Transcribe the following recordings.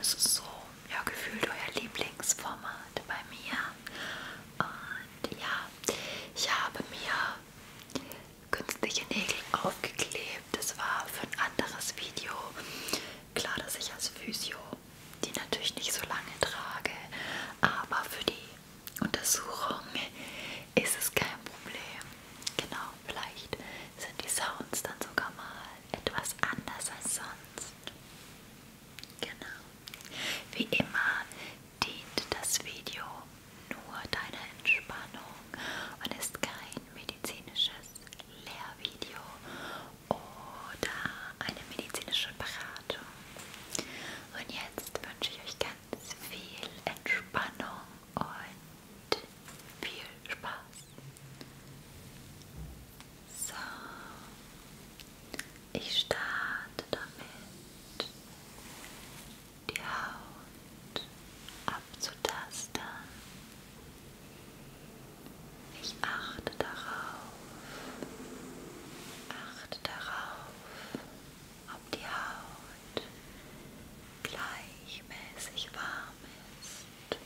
das ist so, ja, gefühlt euer Lieblingsformat bei mir. Und ja, ich habe mir künstliche Nägel aufgeklebt. Das war für ein anderes Video. Klar, dass ich als Physio die natürlich nicht so lange trage, aber für die Untersuchung ist es kein Problem. Genau, vielleicht sind die Sounds dann sogar mal etwas anders als sonst. Genau. Wie immer dient das Video nur deiner Entspannung und ist kein medizinisches Lehrvideo oder eine medizinische Beratung. Und jetzt wünsche ich euch ganz viel Entspannung und viel Spaß. So, ich starte damit, die Haut abzutasten. Ich achte darauf, ob die Haut gleichmäßig warm ist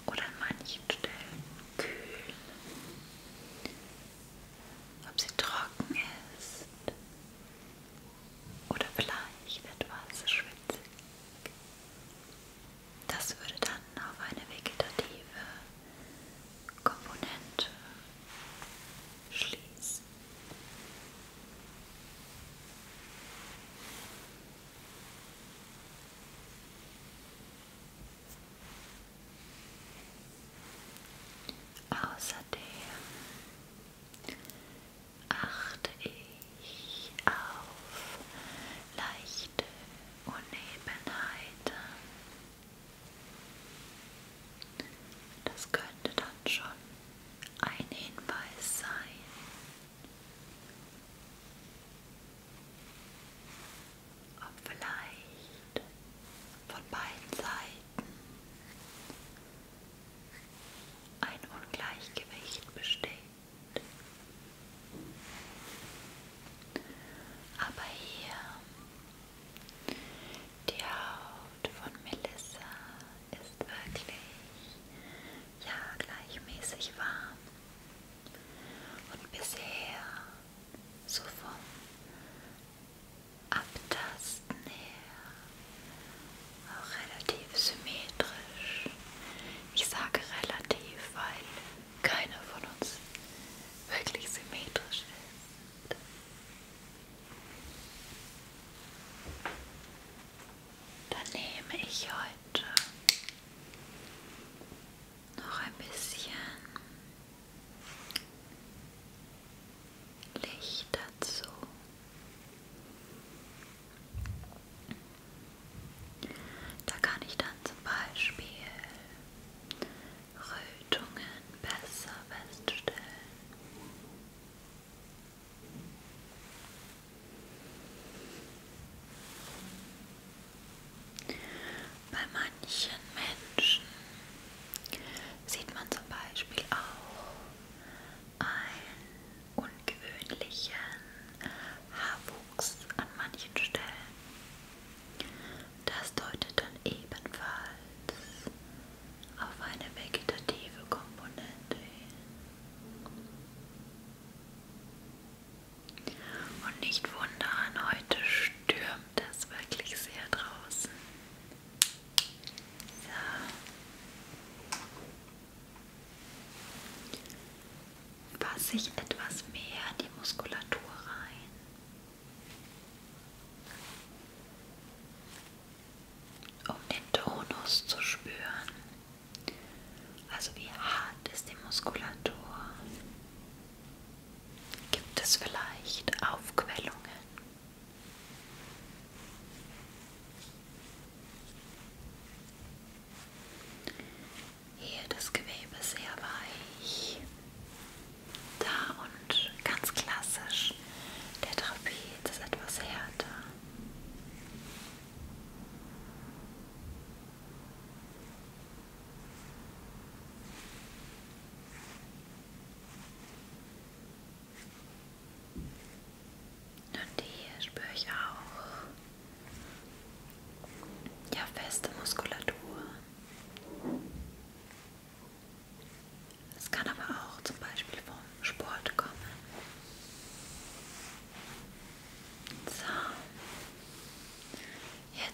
oder an manchen Stellen kühl, ob sie trocken ist oder vielleicht etwas schwitzig. Das würde dann auf eine vegetative Komponente schließen. Außerdem achte ich auf leichte Unebenheiten. Das könnte dann schon ein Hinweis sein, ob vielleicht von beiden Seiten ein Ungleichgewicht besteht. Aber hier, die Haut von Melissa ist wirklich, ja, gleichmäßig warm und bisher so vom Abtasten her auch relativ symmetrisch. Ich sage relativ, weil keiner von uns wirklich symmetrisch ist. Dann nehme ich heute noch ein bisschen Licht dazu. Da kann ich dann zum Beispiel Rötungen besser feststellen. Bei manchen Menschen sieht man zum Beispiel auch einen ungewöhnlichen Haarwuchs an manchen Stellen. Das deutet dann ebenfalls auf eine vegetative Komponente hin. Und nicht wundern, heute stürmt es wirklich sehr draußen. So. Fasse ich etwas mehr in die Muskulatur rein. Um den Tonus zu spüren. Also wie hart ist die Muskulatur? Gibt es vielleicht Aufquellungen? Hier das Gewebe sehr weich. Da und ganz klassisch, der Trapez ist etwas härter.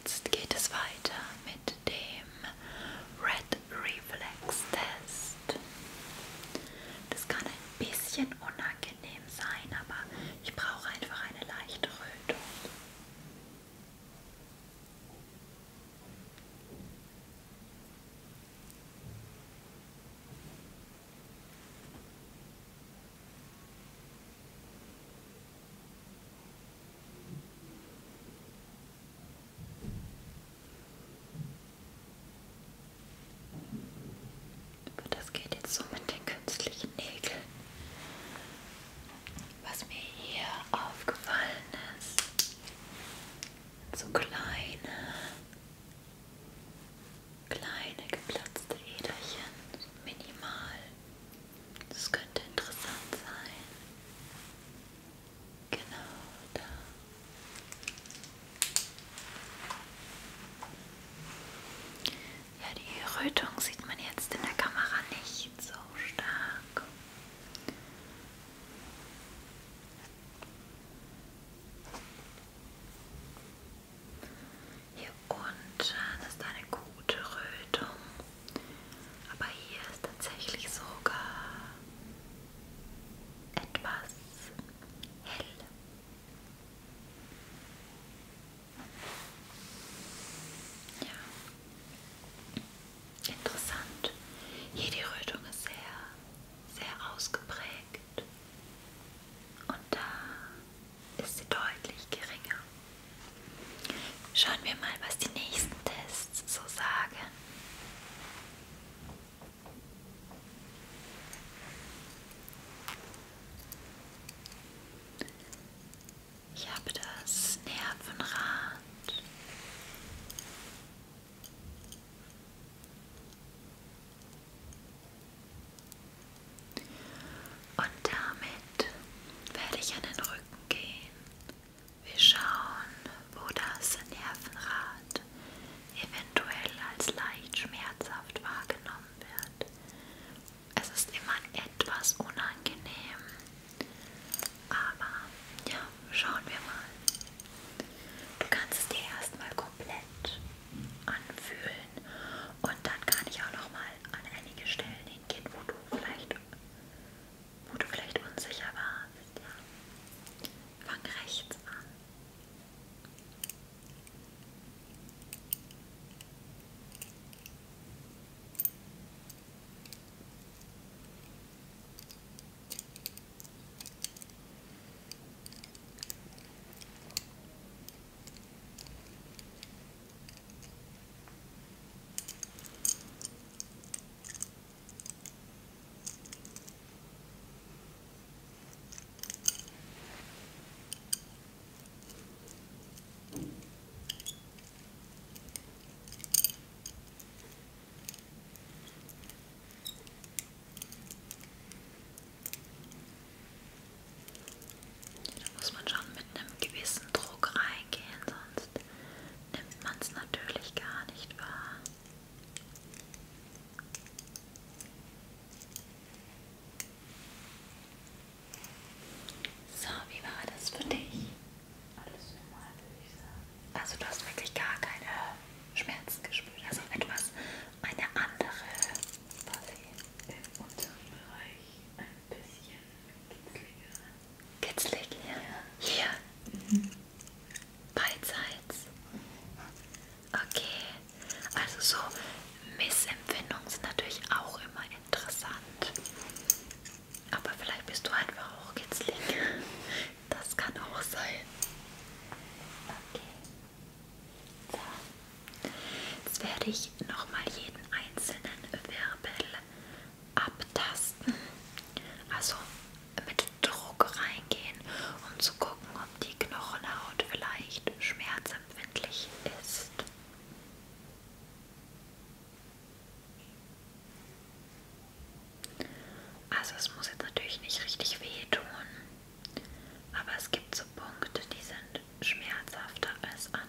jetzt geht es weiter mit dem Red Reflex Test. Das kann ein bisschen unangenehm sein, aber ich brauche einfach eine leichte Rötung. Das geht jetzt so mit den künstlichen Nägeln. Was mir hier aufgefallen ist, so kleine geplatzte Äderchen, so minimal. Das könnte interessant sein. Genau da. Ja, die Rötung sieht man jetzt in der Kamera nicht so stark. Hier unten ist eine gute Rötung, aber hier ist tatsächlich sogar etwas hell. Ja, interessant. Hier die Rötung ist sehr ausgeprägt und da ist sie deutlich geringer. Schauen wir mal, was die nächsten Tests so sagen. Ich habe das Nervenrad. Und damit werde ich an den Rücken gehen. Wir schauen, wo das Nervenrad eventuell als leicht schmerzhaft wahrgenommen wird. Es ist immer etwas unangenehm, aber ja, schauen wir mal. Du kannst es dir erstmal komplett anfühlen und dann kann ich auch noch mal an einige Stellen hingehen, wo du vielleicht unsicher warst. Ja. Fang rechts an. Da muss man schon mit einem gewissen Druck reingehen, sonst nimmt man es natürlich gar nicht wahr. So, wie war das für dich? Alles normal, würde ich sagen. Also du hast wirklich gar keine Schmerzen gespürt, also eine andere quasi in unserem Bereich ein bisschen kitzliger. Kitzlig, ja. Hier. Beidseits. Okay. Also so Missempfindungen sind natürlich auch immer interessant. Aber vielleicht bist du einfach auch kitzlig. Das kann auch sein. Okay. So. Jetzt werde ich nochmal jeden einzelnen Wirbel abtasten. Also mit Druck reingehen, um zu gucken, ob die Knochenhaut vielleicht schmerzempfindlich ist. Also es muss jetzt natürlich nicht richtig wehtun, aber es gibt so Punkte, die sind schmerzhafter als andere.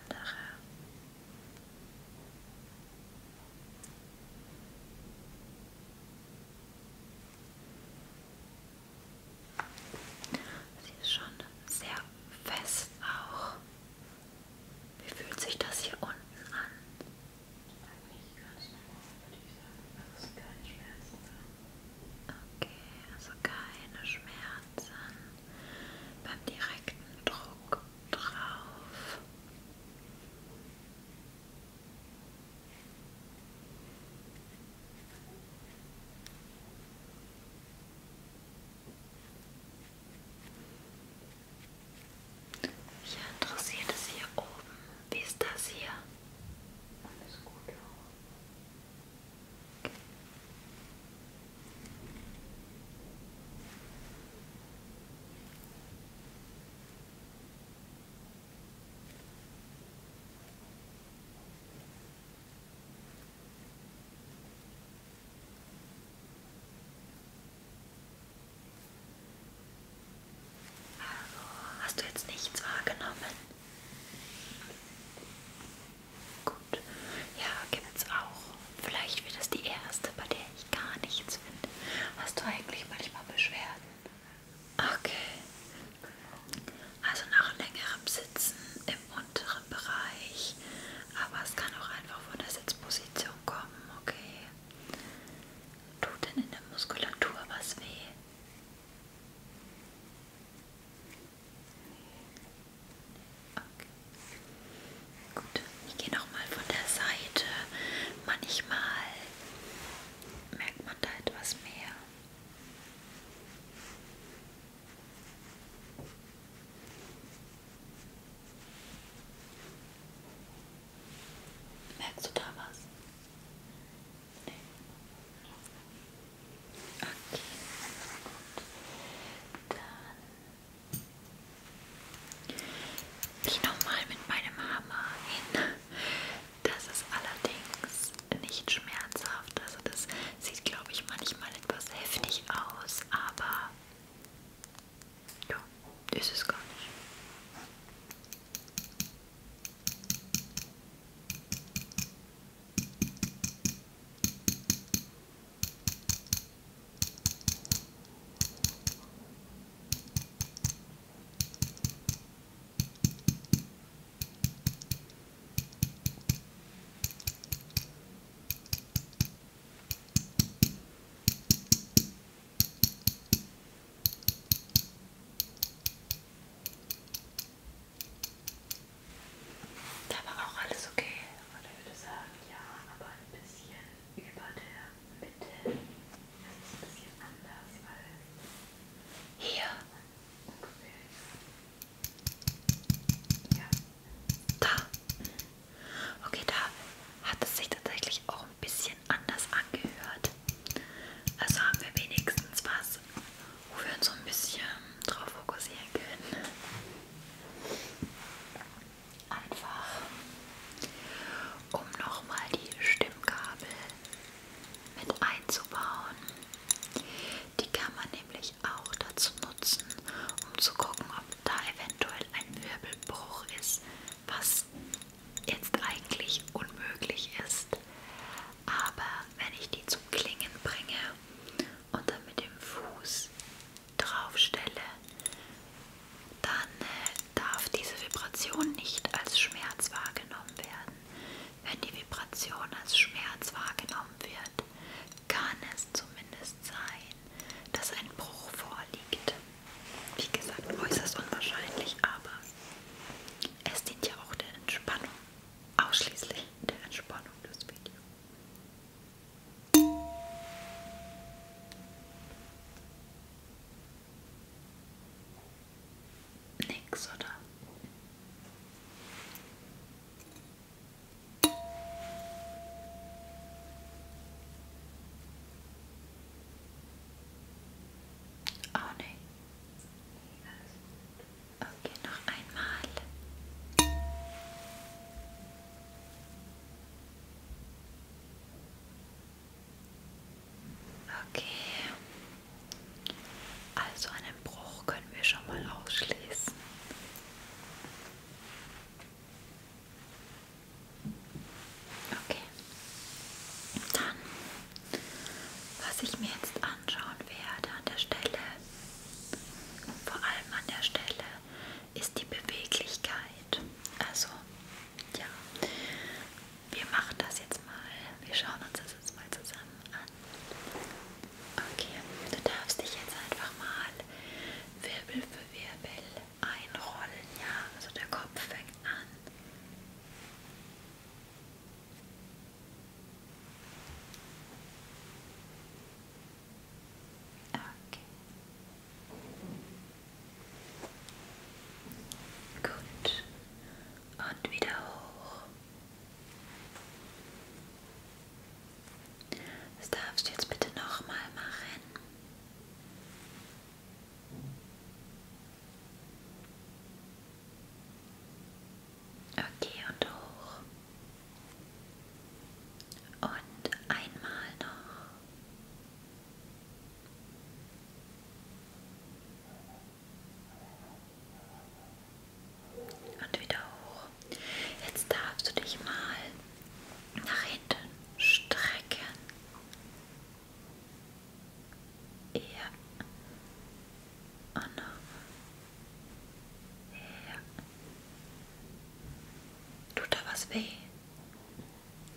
was weh?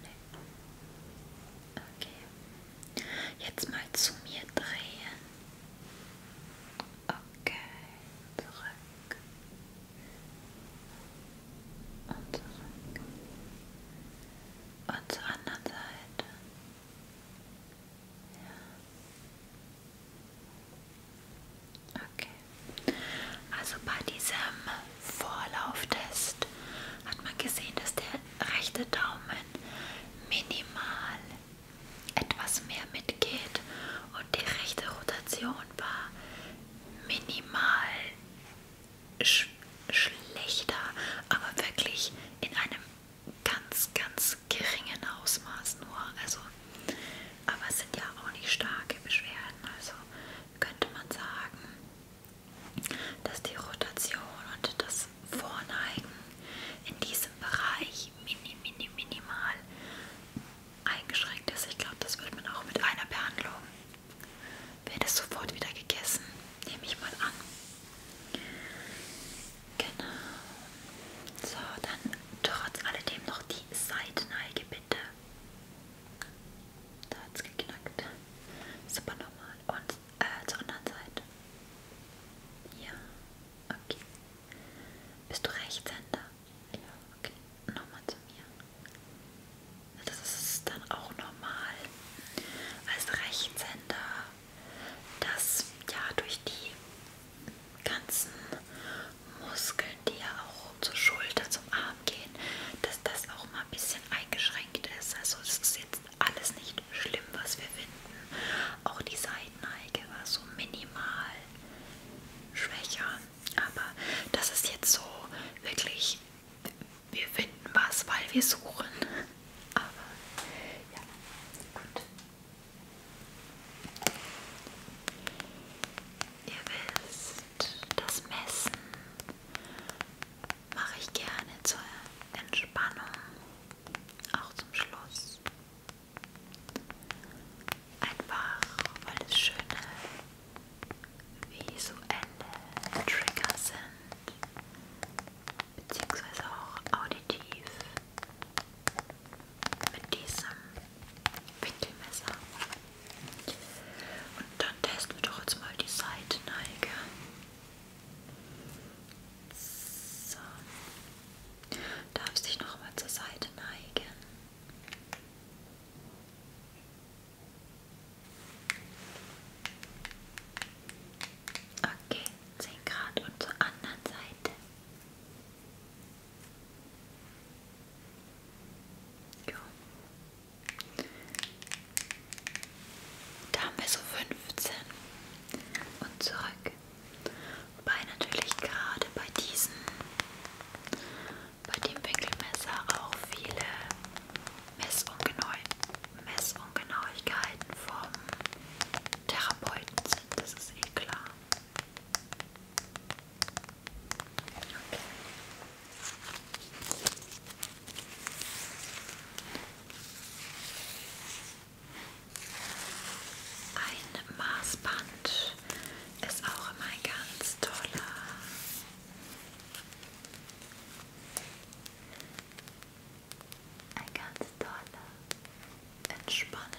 Nee. Okay. Jetzt mal zu mir drehen. Okay. Zurück. Und zurück. Und zur anderen Seite. Ja. Okay. Also bei diesem Vorlauftest hat man gesehen, dass der rechte Daumen minimal etwas mehr mitgeht und die rechte Rotation war minimal schlechter, aber wirklich in einem ganz, ganz geringen Ausmaß nur. Also, aber es sind ja auch nicht starke Beschwerden, also könnte man sagen, dass die Rotation und das Vorneigen in diesem Bereich minimal eingeschränkt ist. Ich glaube, das wird man auch mit einer Behandlung, wird es sofort wieder gegessen, nehme ich mal an. Genau. So, dann trotz alledem noch die Seitenneige bitte. Da hat es geknackt. Super normal. Und zur anderen Seite. Ja, okay. Bist du Rechtshänder? Ja, okay. Nochmal zu mir. Das ist dann auch normal als Rechtshänder, dass ja durch die ganzen Muskeln, die ja auch zur Schulter, zum Arm gehen, dass das auch mal ein bisschen eingeschränkt ist. Also es ist jetzt alles nicht schlimm, was wir finden. Auch die Seitenneige war so minimal schwächer. Aber das ist jetzt so wirklich, wir finden was, weil wir suchen. Aber ja, gut. Ihr wisst, das Messen mache ich gerne zur Entspannung, auch zum Schluss. Einfach, weil es schöne visuelle Trigger sind, beziehungsweise auch auditiv mit diesem Winkelmesser. Und dann testen wir doch jetzt mal die Seitenneige. So. Darfst dich noch mal zur Seite neigen. Okay, 10 Grad und zur anderen Seite. Jo. Da haben wir so 15 und zurück. Wobei natürlich gerade bei dem Winkelmesser auch viele Messungenauigkeiten vom Therapeuten sind, das ist eh klar. Okay. Ein Maßband ist auch immer ein ganz toller, entspannter